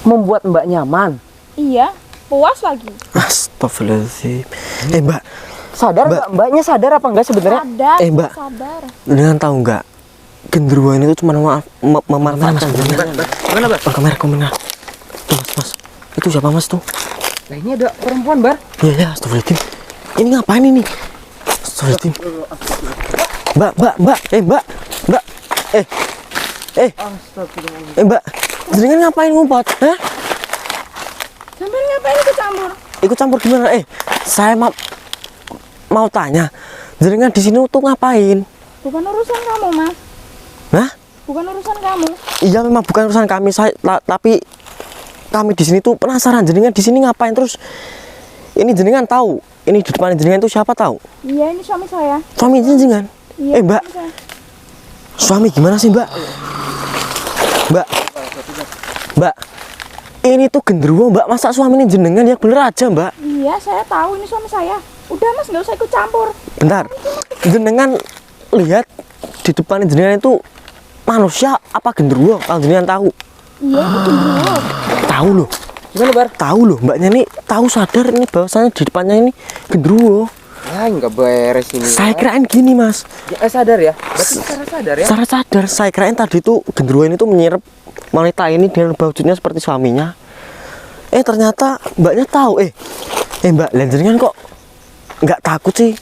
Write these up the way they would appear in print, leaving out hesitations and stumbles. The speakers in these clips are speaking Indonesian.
Membuat Mbak nyaman. Iya, puas lagi. Astagfirullahaladzim. Mbak, Sadar Mbak. Mbak? Mbaknya sadar apa enggak sebenarnya? Sadar, Mbak. sadar. dengan tahu nggak? Genderuwo ini tuh cuma memanfaatkan jenengan. Gimana, Bar? Kamera. Tuh, mas. Itu siapa mas tuh? Nah, ini ada perempuan, Bar. Iya, astagfirullahaladzim. Ini ngapain ini? Astagfirullahaladzim. Mbak. Mbak. Astagfirullahaladzim. Mbak. Jenengan ngapain ngumpet? Hah? Sampai ngapain ikut campur? Ikut campur gimana? Saya mau tanya. Jenengan di sini tuh ngapain? Bukan urusan kamu, Mas. Hah? Bukan urusan kamu. Iya, memang bukan urusan kami. Tapi kami di sini tuh penasaran. Jenengan di sini ngapain terus? Ini jenengan tahu? Ini di depan jenengan itu siapa tahu? Iya, ini suami saya. Suami jenengan? Iya, Mbak. suami saya. Suami gimana sih, Mbak? Mbak. Ini tuh genderuwo, Mbak. Masa suami ini jenengan ya bener aja, Mbak? Iya, saya tahu ini suami saya. Udah, Mas, nggak usah ikut campur. Bentar. Jenengan lihat di depan jenengan itu manusia apa genderuwo? Kalau jenengan tahu. Iya, itu genderuwo. Tahu loh. Gimana, Bar? Tahu loh, Mbaknya ini tahu sadar ini bahwasanya di depannya ini genderuwo. Ya, enggak beres ini. Saya kirain gini, Mas. Ya, sadar ya. Berarti secara sadar ya. Secara sadar, saya kirain tadi tuh genderuwo ini tuh menyerap wanita ini dengan wujudnya seperti suaminya. Ternyata Mbaknya tahu. Mbak, lah jenengan kok nggak takut sih?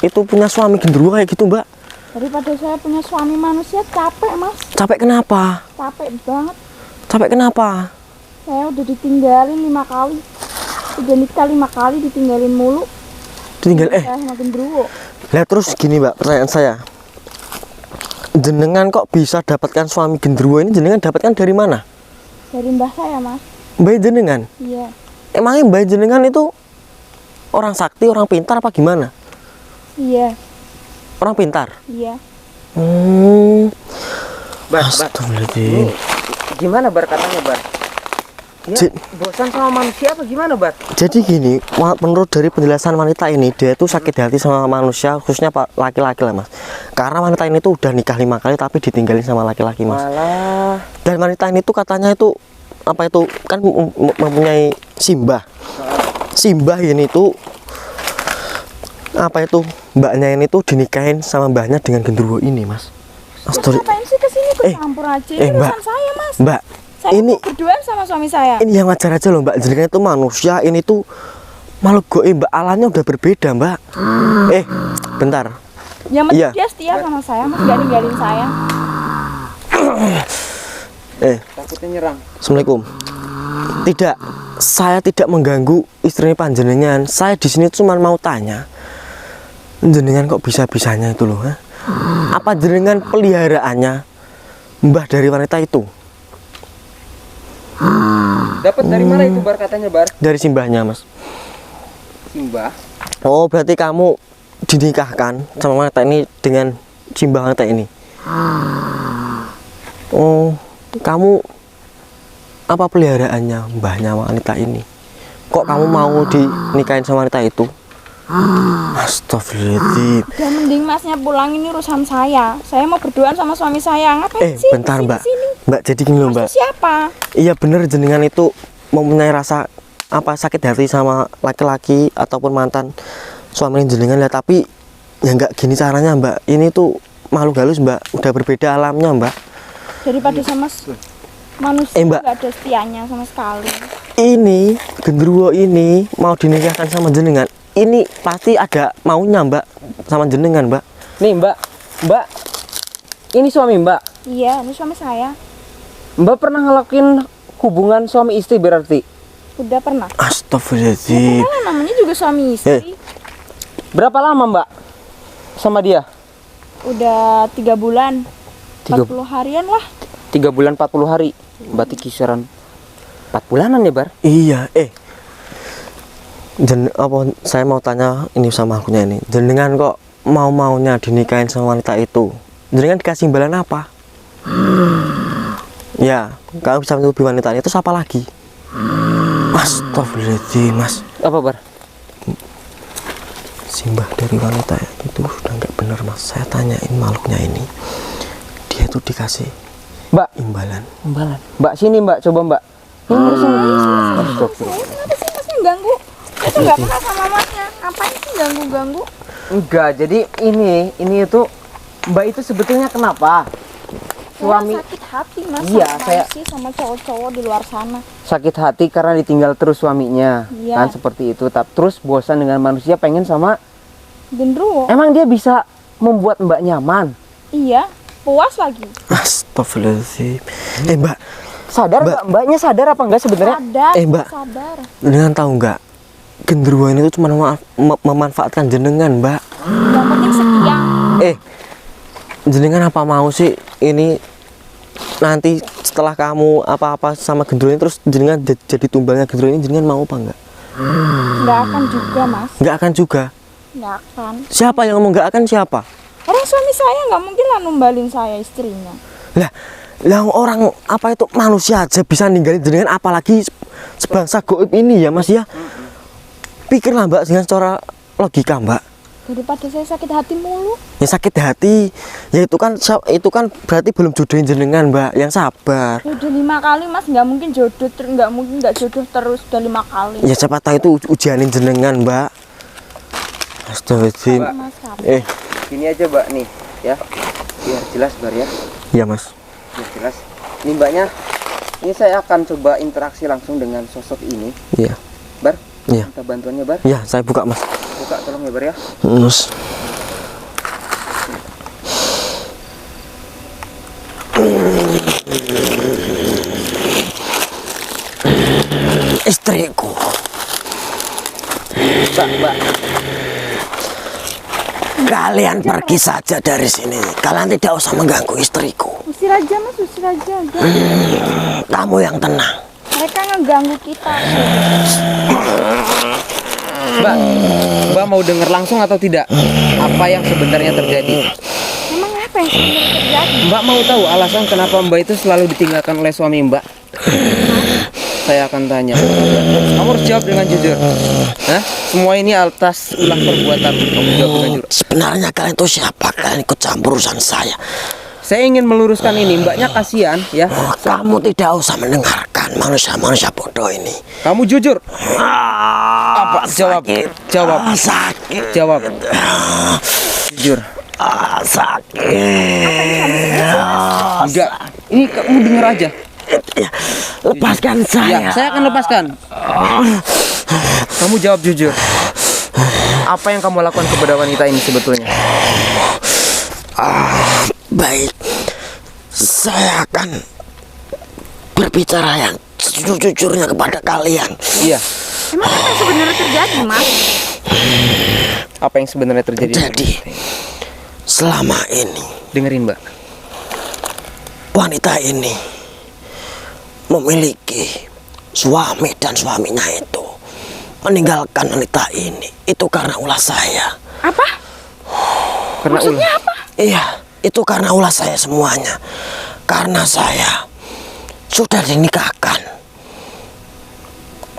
Itu punya suami genderuwo kayak gitu, Mbak. Daripada saya punya suami manusia, capek, Mas. Capek kenapa? Capek banget. Capek kenapa? Saya udah ditinggalin 5 kali. Udah nikah 5 kali, ditinggalin mulu. Tinggal Saya sama genderuwo. Lah terus gini, Mbak, pertanyaan saya. Jenengan kok bisa dapatkan suami genderuwo ini jenengan dapatkan dari mana? Dari mbah saya, Mas. Mbak jenengan? Iya. Emangnya Mbak jenengan itu orang sakti, orang pintar apa gimana? Iya. Orang pintar? Iya. Bar. Astagfirullahaladzim. Gimana, Bar, katanya, Bar? Ya, bosan sama manusia apa gimana, Bar? Jadi gini, menurut dari penjelasan wanita ini, dia itu sakit hati sama manusia, khususnya laki-laki lah, Mas. Karena wanita ini tuh udah nikah 5 kali tapi ditinggalin sama laki-laki, Mas. Malah. Dan wanita ini tuh katanya itu apa itu kan mempunyai simbah. Simbah ini tuh apa itu mbaknya ini tuh dinikahin sama mbahnya dengan genderuwo ini, Mas. Terus ngapain sih kesini tuh campur aja? Ini Mbak. urusan saya, Mas. Mbak, Saya ini mau berduaan sama suami saya. ini yang wajar aja loh, Mbak. Jenengan itu manusia, ini tuh makhluk goib, Mbak. Alamnya udah berbeda, Mbak. Bentar. Yang penting Iya. dia setia sama saya, Mas. Gak ninggalin saya. Takutnya nyerang. Assalamualaikum. Tidak, saya tidak mengganggu istrinya panjenengan. Saya di sini cuma mau tanya, jenengan kok bisa-bisanya itu loh, ha? Apa jenengan peliharaannya mbah dari wanita itu? Dapat dari mana itu, Bar, katanya, Bar? Dari simbahnya, Mas. Simbah. Oh, berarti kamu dinikahkan sama wanita ini dengan simbah wanita ini. Oh, kamu apa peliharaannya mbahnya wanita ini? Kok kamu mau dinikahin sama wanita itu? Astagfirullahaladzim. Udah mending Masnya pulang, ini urusan saya. Saya mau berduaan sama suami saya. Ngapain sih? Bentar, Mbak. Mbak, jadi gini loh, Mbak. Maksud siapa? Iya bener, jenengan itu mempunyai rasa apa sakit hati sama laki-laki ataupun mantan suami jenengan lah, tapi ya nggak gini caranya, Mbak. Ini tuh makhluk halus, Mbak. Udah berbeda alamnya, Mbak. Daripada sama manusia Mbak. nggak ada setianya sama sekali. Ini genderuwo ini mau dinikahkan sama jenengan. Ini pasti ada maunya, Mbak, sama jenengan, Mbak. Nih, Mbak. Mbak. Ini suami Mbak. Iya, ini suami saya. Mbak pernah ngelakuin hubungan suami istri berarti? Udah pernah. Astagfirullahaladzim. Pernah, namanya juga suami istri. Berapa lama, Mbak, sama dia? Udah 3 bulan. 40 harian lah. 3 bulan 40 hari. Berarti kisaran 4 bulanan ya, Bar? Iya, saya mau tanya ini sama akunya ini. Jenengan kok mau-maunya dinikahin sama wanita itu? Jenengan dikasih imbalan apa? Ya, kalau bisa menutupi wanita itu siapa lagi? Astagfirullahaladzim, Mas. Apa, Bar? Simbah dari wanita itu sudah nggak benar, Mas. Saya tanyain makhluknya ini, dia itu dikasih Mbak, imbalan. imbalan. Mbak, sini, Mbak. Coba, Mbak. Kenapa sih masnya ganggu? Itu nggak pernah sama masnya. Ngapain sih ganggu-ganggu? Enggak, jadi ini itu Mbak itu sebetulnya kenapa? Suami Saya sakit hati mas. Iya, sama saya- sih sama cowok-cowok di luar sana. sakit hati karena ditinggal terus suaminya. Iya. Kan seperti itu. Terus bosan dengan manusia, pengen sama. Gendruwo. Emang dia bisa membuat Mbak nyaman? Iya, puas lagi. Astagfirullahaladzim. Mbak, Sadar Mbak. nggak? Mbaknya sadar apa enggak sebenarnya? Sadar, Mbak. sadar. dengan tahu nggak? Genderuwo ini tuh cuma memanfaatkan jenengan, Mbak. Yang penting sekian. Jenengan apa mau sih ini nanti setelah kamu apa-apa sama genderuwo ini terus jenengan jadi tumbalnya genderuwo ini, jenengan mau apa enggak? Nggak akan juga mas. Nggak akan juga. Nggak akan. Siapa yang ngomong nggak akan, siapa? Orang suami saya nggak mungkin lah numbalin saya istrinya. Lah orang apa itu manusia aja bisa ninggalin jenengan, apalagi sebangsa goib ini ya Mas ya. Pikirlah Mbak dengan secara logika Mbak. Daripada saya sakit hati mulu. Ya sakit hati, ya itu kan berarti belum jodohin jenengan Mbak, yang sabar. Udah 5 kali mas, nggak mungkin jodoh, nggak mungkin nggak jodoh terus. Udah 5 kali. Ya siapa tahu itu ujianin jenengan Mbak. Astagfirullahaladzim. Mas, sabar. Gini aja Mbak nih, ya. Biar jelas Bar ya. Ya Mas. Biar jelas. Ini Mbaknya, ini saya akan coba interaksi langsung dengan sosok ini. Iya. Bar, Iya. minta bantuannya Bar. Ya saya buka Mas. Buka tolong ya Bar ya. Mas. Istriku. Mbak. Kalian pergi saja dari sini. Kalian tidak usah mengganggu istriku. Usir aja mas, usir aja. Kamu yang tenang. Mereka ngeganggu kita. Mbak mau dengar langsung atau tidak? Apa yang sebenarnya terjadi? Emang apa yang sebenarnya terjadi? Mbak mau tahu alasan kenapa Mbak itu selalu ditinggalkan oleh suami Mbak? Saya akan tanya. Kamu harus jawab dengan jujur. Hah? Semua ini atas ulah perbuatan. Kamu jawab dengan jujur. Sebenarnya kalian itu siapa? Kalian ikut campur urusan saya. Saya ingin meluruskan ini. Mbaknya kasihan ya. Kamu tidak usah mendengarkan manusia-manusia bodoh ini. Kamu jujur. Apa? Jawab. Sakit. Jawab. Sakit. Jawab. Jujur. Sakit. Enggak. Ini kamu dengar aja. Ya, lepaskan Ya, saya akan lepaskan. Kamu jawab jujur. Apa yang kamu lakukan kepada wanita ini sebetulnya? Baik, saya akan berbicara yang sejujurnya kepada kalian. Iya. Emang apa yang sebenarnya terjadi mas? Apa yang sebenarnya terjadi? Jadi, selama ini Dengerin Mbak. wanita ini memiliki suami dan suaminya itu meninggalkan wanita ini. Itu karena ulah saya. Apa? Karena Maksudnya apa? Iya, itu karena ulah saya semuanya. Karena saya sudah dinikahkan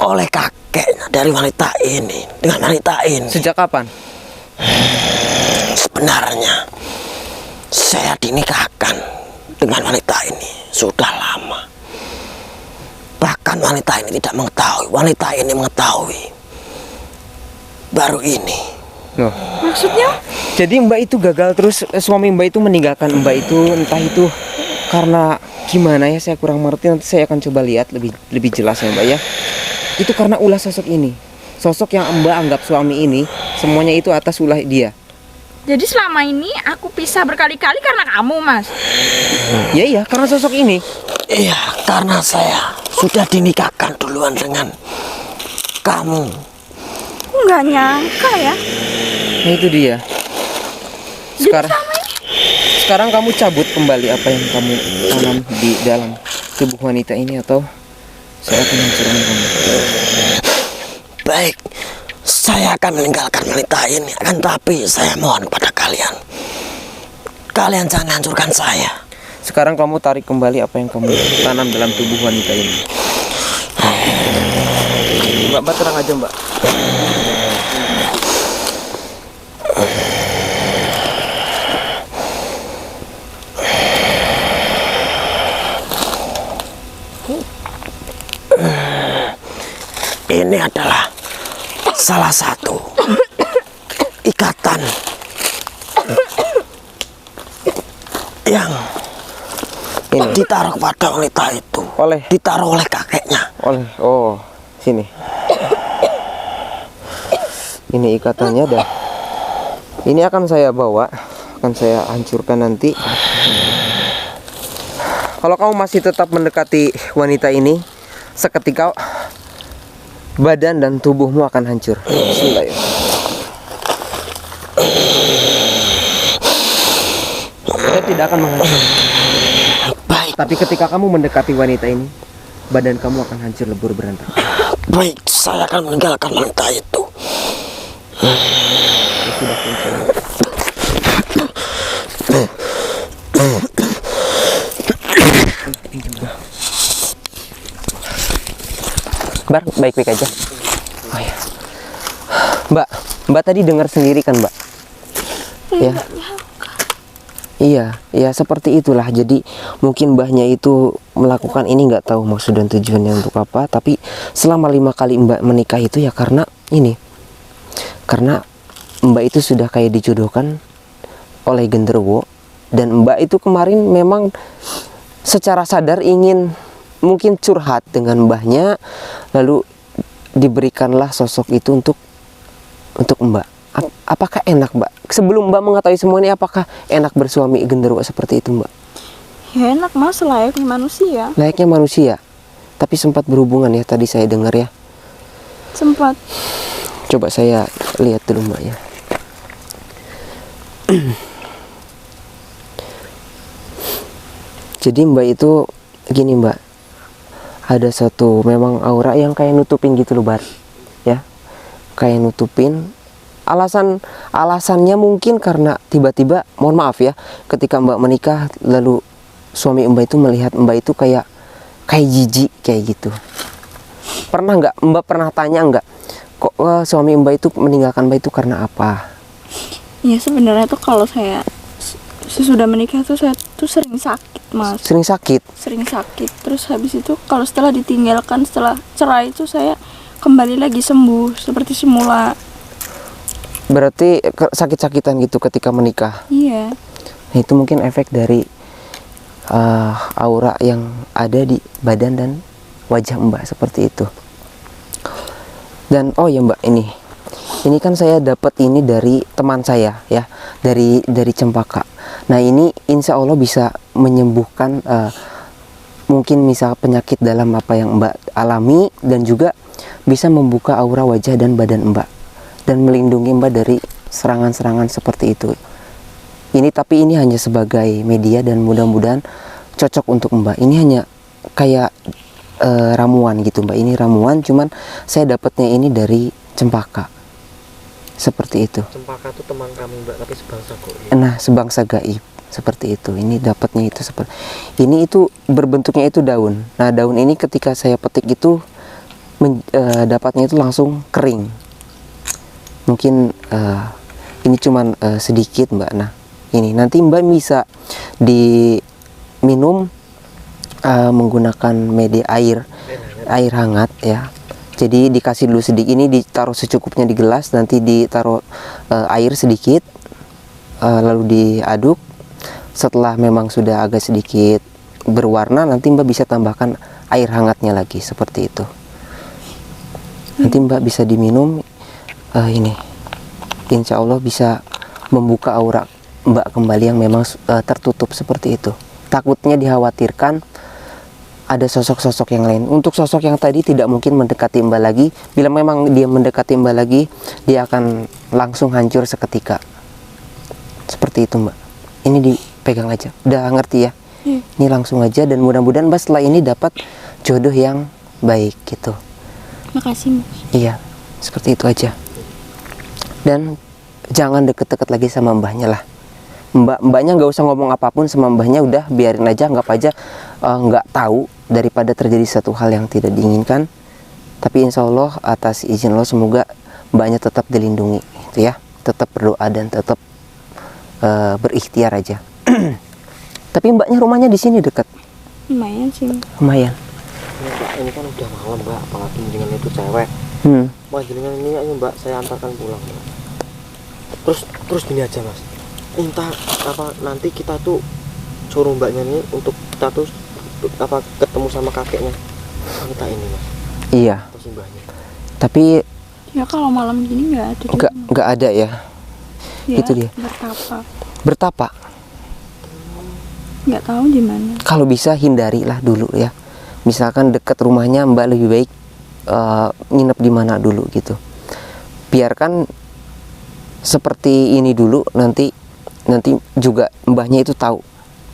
oleh kakeknya dari wanita ini dengan wanita ini. Sejak kapan? Sebenarnya saya dinikahkan dengan wanita ini sudah lama. Bahkan wanita ini tidak mengetahui. Wanita ini mengetahui baru ini. Loh. Maksudnya? Jadi Mbak itu gagal terus, suami Mbak itu meninggalkan Mbak itu, entah itu karena gimana ya, saya kurang mengerti. Nanti saya akan coba lihat lebih jelas ya Mbak ya. Itu karena ulah sosok ini. Sosok yang Mbak anggap suami ini, semuanya itu atas ulah dia. Jadi selama ini aku pisah berkali-kali karena kamu mas. Ya iya, karena sosok ini. Iya, karena saya sudah dinikahkan duluan dengan kamu. Nggak nyangka ya. Nah itu dia. Sekarang kamu cabut kembali apa yang kamu tanam di dalam tubuh wanita ini, atau saya akan hancurkan kamu. Baik, saya akan meninggalkan wanita ini. Akan tapi saya mohon kepada kalian, kalian jangan hancurkan saya. Sekarang kamu tarik kembali apa yang kamu tanam dalam tubuh wanita ini. Mbak terang aja Mbak. ini adalah salah satu ikatan yang Ini ditaruh pada wanita itu, ditaruh oleh kakeknya. oh, sini. Ini ikatannya dah. Ini akan saya bawa, akan saya hancurkan nanti. Kalau kamu masih tetap mendekati wanita ini, seketika badan dan tubuhmu akan hancur. Bismillahirrahmanirrahim. Saya tidak akan menghancur. Baik, Tapi ketika kamu mendekati wanita ini, badan kamu akan hancur lebur berantakan. baik, saya akan meninggalkan wanita itu. Ya sudah, insya Allah. Bar, baik-baik aja. Oh, ya. Mbak tadi dengar sendiri kan, Mbak? Ya. Iya, seperti itulah. Jadi mungkin mbahnya itu melakukan ini nggak tahu maksud dan tujuannya untuk apa. Tapi selama 5 kali mbak menikah itu ya karena ini, karena mbak itu sudah kayak dijodohkan oleh genderuwo, dan mbak itu kemarin memang secara sadar ingin mungkin curhat dengan mbahnya, lalu diberikanlah sosok itu untuk mbak. Apakah enak, Mbak? Sebelum Mbak mengetahui semua ini, apakah enak bersuami genderuwo seperti itu, Mbak? Ya enak mas, layaknya manusia. Layaknya manusia. Tapi sempat berhubungan ya, tadi saya dengar ya. Sempat. Coba saya lihat dulu, Mbak ya. Jadi Mbak itu gini, Mbak. Ada satu memang aura yang kayak nutupin gitu loh, Bar. Ya. Kayak nutupin. Alasannya mungkin karena tiba-tiba, mohon maaf ya, ketika Mbak menikah lalu suami Mbak itu melihat Mbak itu kayak jijik kayak gitu. Pernah nggak Mbak pernah tanya nggak, kok suami Mbak itu meninggalkan Mbak itu karena apa? Ya sebenarnya tuh kalau saya sesudah menikah tuh saya tuh sering sakit mas. Sering sakit. Sering sakit. Terus habis itu kalau setelah ditinggalkan, setelah cerai itu saya kembali lagi sembuh seperti semula. Berarti sakit-sakitan gitu ketika menikah. Iya. Nah, itu mungkin efek dari aura yang ada di badan dan wajah Mbak seperti itu. Dan oh ya Mbak, ini kan saya dapat ini dari teman saya ya, dari Cempaka. Nah ini insya Allah bisa menyembuhkan mungkin misal penyakit dalam apa yang Mbak alami, dan juga bisa membuka aura wajah dan badan Mbak, dan melindungi Mbak dari serangan-serangan seperti itu. Tapi ini hanya sebagai media dan mudah-mudahan cocok untuk Mbak. Ini hanya kayak ramuan gitu Mbak. Ini ramuan, cuman saya dapatnya ini dari Cempaka. Seperti itu. Cempaka itu teman kami Mbak, tapi sebangsa gaib. Nah, sebangsa gaib. Seperti itu. Ini dapatnya itu seperti ini, itu berbentuknya itu daun. Nah, daun ini ketika saya petik itu dapatnya itu langsung kering. Mungkin ini cuman sedikit Mbak. Nah ini nanti Mbak bisa diminum menggunakan media air hangat ya. Jadi dikasih dulu sedikit, ini ditaruh secukupnya di gelas, nanti ditaruh air sedikit, lalu diaduk. Setelah memang sudah agak sedikit berwarna, nanti Mbak bisa tambahkan air hangatnya lagi seperti itu. Nanti Mbak bisa diminum. Ini insya Allah bisa membuka aura Mbak kembali yang memang tertutup seperti itu. Takutnya dikhawatirkan ada sosok-sosok yang lain. Untuk sosok yang tadi tidak mungkin mendekati Mbak lagi. Bila memang dia mendekati Mbak lagi, dia akan langsung hancur seketika. Seperti itu Mbak. Ini dipegang aja. Udah ngerti ya? Ini langsung aja, dan mudah-mudahan Mbak setelah ini dapat jodoh yang baik gitu. Makasih mas. Iya, seperti itu aja. Dan jangan deket-deket lagi sama mbahnya lah. Mbaknya nggak usah ngomong apapun sama mbahnya, udah biarin aja, anggap aja nggak tahu, daripada terjadi satu hal yang tidak diinginkan. Tapi insya Allah atas izin Allah semoga mbaknya tetap dilindungi, itu ya. Tetap berdoa dan tetap berikhtiar aja. Tapi mbaknya rumahnya di sini dekat. Lumayan sih. Lumayan. Ini kan udah malam Mbak, apalagi dengan itu cewek. Panjenengan ini ayo Mbak, saya antarkan pulang. Terus gini aja Mas, entah apa nanti kita tuh suruh Mbaknya ini untuk kita tuh apa ketemu sama kakeknya wanita ini Mas, Iya, atau si Mbahnya. tapi Ya kalau malam gini nggak ada. di rumah. nggak ada ya. Ya, itu dia. Bertapa. Bertapa. Nggak tahu di mana. Kalau bisa hindarilah dulu ya. Misalkan dekat rumahnya Mbak lebih baik nginep di mana dulu gitu. Biarkan seperti ini dulu, nanti juga mbahnya itu tahu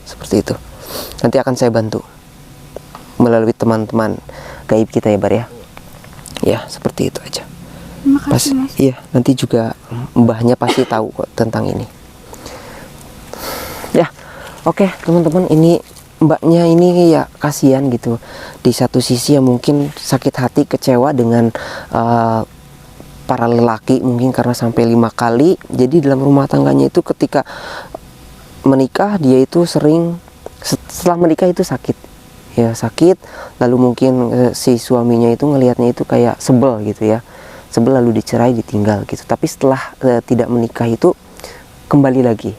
seperti itu. Nanti akan saya bantu melalui teman-teman gaib kita ya Bar ya. Ya seperti itu aja. Terima kasih Mas. Iya, nanti juga mbahnya pasti tahu kok tentang ini. Ya, oke teman-teman, ini mbaknya ini ya kasihan gitu. Di satu sisi ya mungkin sakit hati, kecewa dengan para lelaki mungkin karena sampai 5 kali. Jadi dalam rumah tangganya itu ketika menikah dia itu sering setelah menikah itu sakit. Ya sakit, lalu mungkin si suaminya itu ngelihatnya itu kayak sebel gitu ya. Sebel lalu dicerai, ditinggal gitu. Tapi setelah tidak menikah itu kembali lagi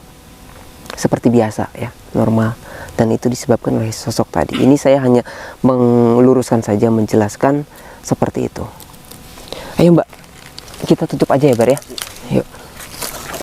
seperti biasa ya, normal. Dan itu disebabkan oleh sosok tadi. Ini saya hanya meluruskan saja, menjelaskan seperti itu. Ayo Mbak, kita tutup aja ya Bar ya. Yuk.